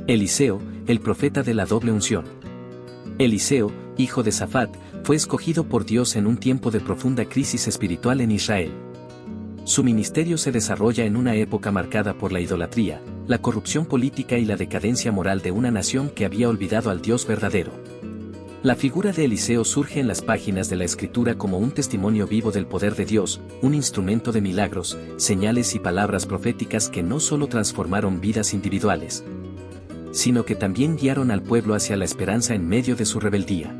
Eliseo, el profeta de la doble unción. Eliseo, hijo de Safat, fue escogido por Dios en un tiempo de profunda crisis espiritual en Israel. Su ministerio se desarrolla en una época marcada por la idolatría, la corrupción política y la decadencia moral de una nación que había olvidado al Dios verdadero. La figura de Eliseo surge en las páginas de la Escritura como un testimonio vivo del poder de Dios, un instrumento de milagros, señales y palabras proféticas que no solo transformaron vidas individuales, sino que también guiaron al pueblo hacia la esperanza en medio de su rebeldía.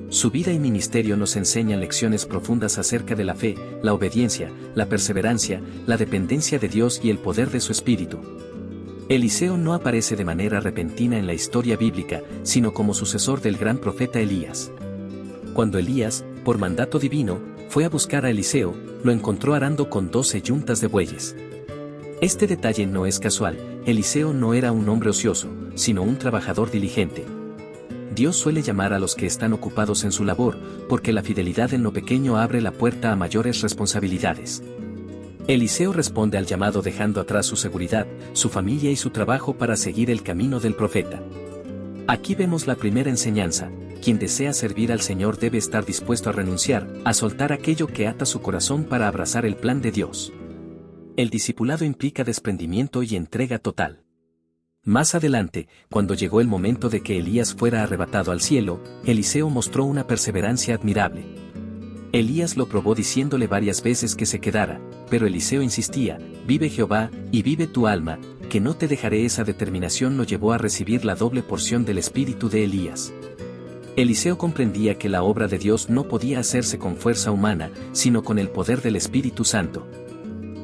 Su vida y ministerio nos enseñan lecciones profundas acerca de la fe, la obediencia, la perseverancia, la dependencia de Dios y el poder de su Espíritu. Eliseo no aparece de manera repentina en la historia bíblica, sino como sucesor del gran profeta Elías. Cuando Elías, por mandato divino, fue a buscar a Eliseo, lo encontró arando con 12 yuntas de bueyes. Este detalle no es casual. Eliseo no era un hombre ocioso, sino un trabajador diligente. Dios suele llamar a los que están ocupados en su labor, porque la fidelidad en lo pequeño abre la puerta a mayores responsabilidades. Eliseo responde al llamado dejando atrás su seguridad, su familia y su trabajo para seguir el camino del profeta. Aquí vemos la primera enseñanza: quien desea servir al Señor debe estar dispuesto a renunciar, a soltar aquello que ata su corazón para abrazar el plan de Dios. El discipulado implica desprendimiento y entrega total. Más adelante, cuando llegó el momento de que Elías fuera arrebatado al cielo, Eliseo mostró una perseverancia admirable. Elías lo probó diciéndole varias veces que se quedara, pero Eliseo insistía: vive Jehová, y vive tu alma, que no te dejaré. Esa determinación lo llevó a recibir la doble porción del espíritu de Elías. Eliseo comprendía que la obra de Dios no podía hacerse con fuerza humana, sino con el poder del Espíritu Santo.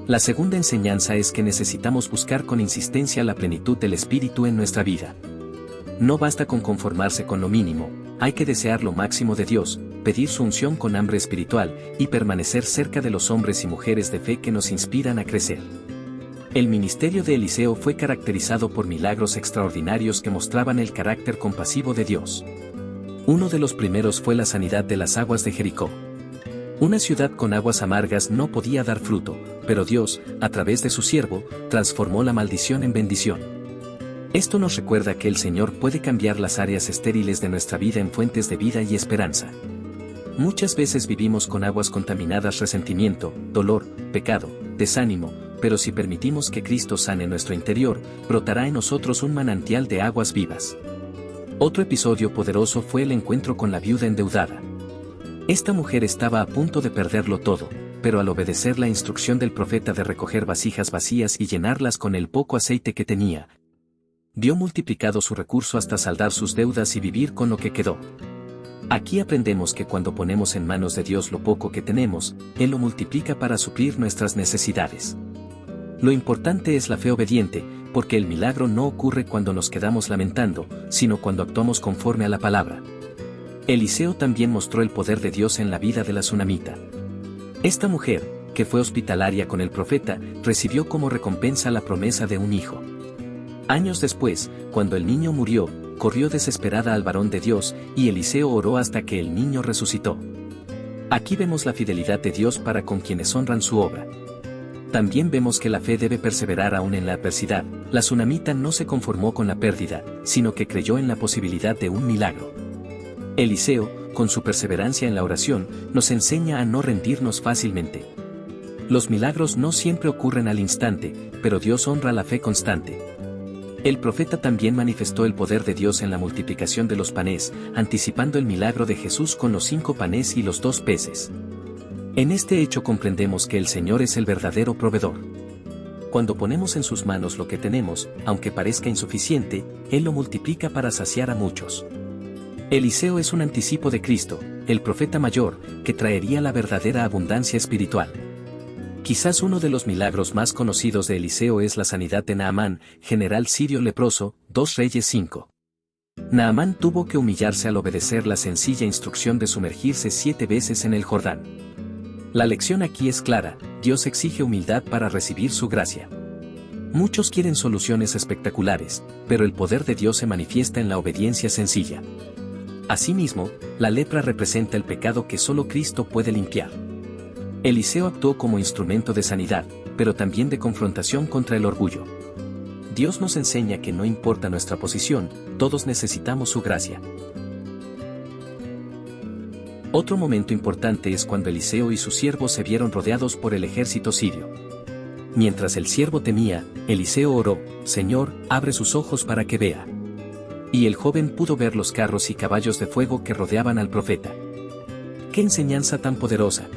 La segunda enseñanza es que necesitamos buscar con insistencia la plenitud del Espíritu en nuestra vida. No basta con conformarse con lo mínimo, hay que desear lo máximo de Dios, pedir su unción con hambre espiritual, y permanecer cerca de los hombres y mujeres de fe que nos inspiran a crecer. El ministerio de Eliseo fue caracterizado por milagros extraordinarios que mostraban el carácter compasivo de Dios. Uno de los primeros fue la sanidad de las aguas de Jericó. Una ciudad con aguas amargas no podía dar fruto, pero Dios, a través de su siervo, transformó la maldición en bendición. Esto nos recuerda que el Señor puede cambiar las áreas estériles de nuestra vida en fuentes de vida y esperanza. Muchas veces vivimos con aguas contaminadas: resentimiento, dolor, pecado, desánimo, pero si permitimos que Cristo sane nuestro interior, brotará en nosotros un manantial de aguas vivas. Otro episodio poderoso fue el encuentro con la viuda endeudada. Esta mujer estaba a punto de perderlo todo, pero al obedecer la instrucción del profeta de recoger vasijas vacías y llenarlas con el poco aceite que tenía, vio multiplicado su recurso hasta saldar sus deudas y vivir con lo que quedó. Aquí aprendemos que cuando ponemos en manos de Dios lo poco que tenemos, Él lo multiplica para suplir nuestras necesidades. Lo importante es la fe obediente, porque el milagro no ocurre cuando nos quedamos lamentando, sino cuando actuamos conforme a la palabra. Eliseo también mostró el poder de Dios en la vida de la sunamita. Esta mujer, que fue hospitalaria con el profeta, recibió como recompensa la promesa de un hijo. Años después, cuando el niño murió, corrió desesperada al varón de Dios, y Eliseo oró hasta que el niño resucitó. Aquí vemos la fidelidad de Dios para con quienes honran su obra. También vemos que la fe debe perseverar aún en la adversidad. La sunamita no se conformó con la pérdida, sino que creyó en la posibilidad de un milagro. Eliseo, con su perseverancia en la oración, nos enseña a no rendirnos fácilmente. Los milagros no siempre ocurren al instante, pero Dios honra la fe constante. El profeta también manifestó el poder de Dios en la multiplicación de los panes, anticipando el milagro de Jesús con los 5 panes y los 2 peces. En este hecho comprendemos que el Señor es el verdadero proveedor. Cuando ponemos en sus manos lo que tenemos, aunque parezca insuficiente, Él lo multiplica para saciar a muchos. Eliseo es un anticipo de Cristo, el profeta mayor, que traería la verdadera abundancia espiritual. Quizás uno de los milagros más conocidos de Eliseo es la sanidad de Naamán, general sirio leproso, 2 Reyes 5. Naamán tuvo que humillarse al obedecer la sencilla instrucción de sumergirse 7 veces en el Jordán. La lección aquí es clara: Dios exige humildad para recibir su gracia. Muchos quieren soluciones espectaculares, pero el poder de Dios se manifiesta en la obediencia sencilla. Asimismo, la lepra representa el pecado que solo Cristo puede limpiar. Eliseo actuó como instrumento de sanidad, pero también de confrontación contra el orgullo. Dios nos enseña que no importa nuestra posición, todos necesitamos su gracia. Otro momento importante es cuando Eliseo y sus siervos se vieron rodeados por el ejército sirio. Mientras el siervo temía, Eliseo oró: Señor, abre sus ojos para que vea. Y el joven pudo ver los carros y caballos de fuego que rodeaban al profeta. ¡Qué enseñanza tan poderosa!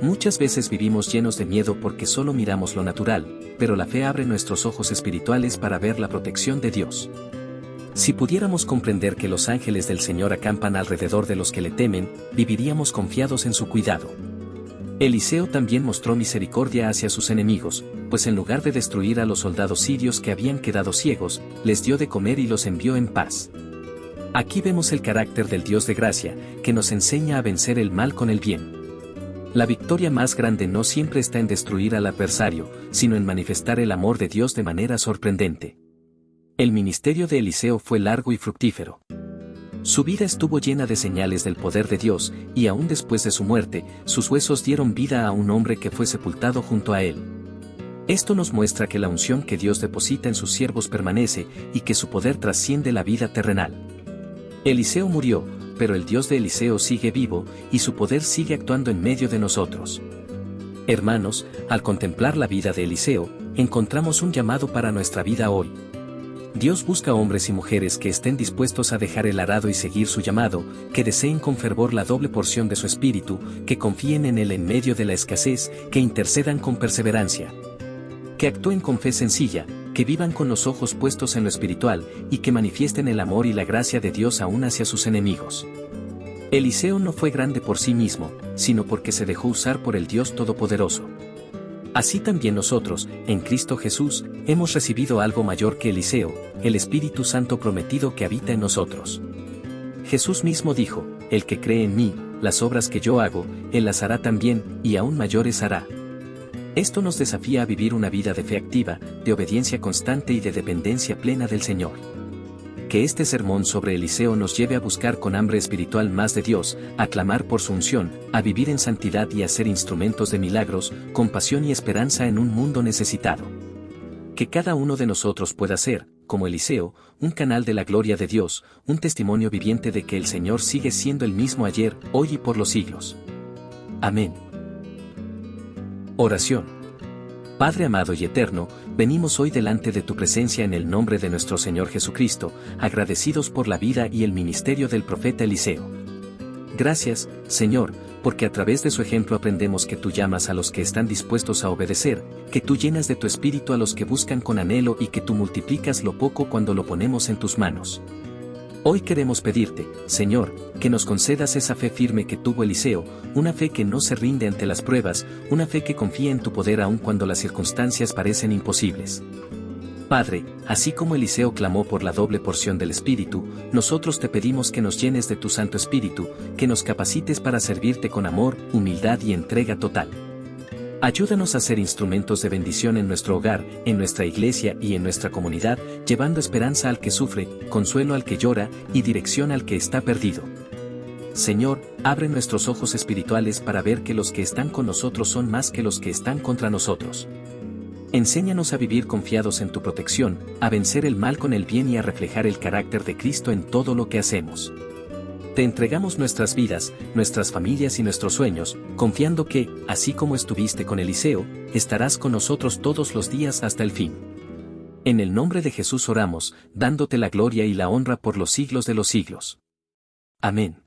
Muchas veces vivimos llenos de miedo porque solo miramos lo natural, pero la fe abre nuestros ojos espirituales para ver la protección de Dios. Si pudiéramos comprender que los ángeles del Señor acampan alrededor de los que le temen, viviríamos confiados en su cuidado. Eliseo también mostró misericordia hacia sus enemigos, pues en lugar de destruir a los soldados sirios que habían quedado ciegos, les dio de comer y los envió en paz. Aquí vemos el carácter del Dios de gracia, que nos enseña a vencer el mal con el bien. La victoria más grande no siempre está en destruir al adversario, sino en manifestar el amor de Dios de manera sorprendente. El ministerio de Eliseo fue largo y fructífero. Su vida estuvo llena de señales del poder de Dios, y aún después de su muerte, sus huesos dieron vida a un hombre que fue sepultado junto a él. Esto nos muestra que la unción que Dios deposita en sus siervos permanece, y que su poder trasciende la vida terrenal. Eliseo murió, pero el Dios de Eliseo sigue vivo, y su poder sigue actuando en medio de nosotros. Hermanos, al contemplar la vida de Eliseo, encontramos un llamado para nuestra vida hoy. Dios busca hombres y mujeres que estén dispuestos a dejar el arado y seguir su llamado, que deseen con fervor la doble porción de su espíritu, que confíen en Él en medio de la escasez, que intercedan con perseverancia, que actúen con fe sencilla, que vivan con los ojos puestos en lo espiritual, y que manifiesten el amor y la gracia de Dios aún hacia sus enemigos. Eliseo no fue grande por sí mismo, sino porque se dejó usar por el Dios Todopoderoso. Así también nosotros, en Cristo Jesús, hemos recibido algo mayor que Eliseo, el Espíritu Santo prometido que habita en nosotros. Jesús mismo dijo: el que cree en mí, las obras que yo hago, él las hará también, y aún mayores hará. Esto nos desafía a vivir una vida de fe activa, de obediencia constante y de dependencia plena del Señor. Que este sermón sobre Eliseo nos lleve a buscar con hambre espiritual más de Dios, a clamar por su unción, a vivir en santidad y a ser instrumentos de milagros, compasión y esperanza en un mundo necesitado. Que cada uno de nosotros pueda ser, como Eliseo, un canal de la gloria de Dios, un testimonio viviente de que el Señor sigue siendo el mismo ayer, hoy y por los siglos. Amén. Oración. Padre amado y eterno, venimos hoy delante de tu presencia en el nombre de nuestro Señor Jesucristo, agradecidos por la vida y el ministerio del profeta Eliseo. Gracias, Señor, porque a través de su ejemplo aprendemos que tú llamas a los que están dispuestos a obedecer, que tú llenas de tu espíritu a los que buscan con anhelo y que tú multiplicas lo poco cuando lo ponemos en tus manos. Hoy queremos pedirte, Señor, que nos concedas esa fe firme que tuvo Eliseo, una fe que no se rinde ante las pruebas, una fe que confía en tu poder aun cuando las circunstancias parecen imposibles. Padre, así como Eliseo clamó por la doble porción del Espíritu, nosotros te pedimos que nos llenes de tu Santo Espíritu, que nos capacites para servirte con amor, humildad y entrega total. Ayúdanos a ser instrumentos de bendición en nuestro hogar, en nuestra iglesia y en nuestra comunidad, llevando esperanza al que sufre, consuelo al que llora y dirección al que está perdido. Señor, abre nuestros ojos espirituales para ver que los que están con nosotros son más que los que están contra nosotros. Enséñanos a vivir confiados en tu protección, a vencer el mal con el bien y a reflejar el carácter de Cristo en todo lo que hacemos. Te entregamos nuestras vidas, nuestras familias y nuestros sueños, confiando que, así como estuviste con Eliseo, estarás con nosotros todos los días hasta el fin. En el nombre de Jesús oramos, dándote la gloria y la honra por los siglos de los siglos. Amén.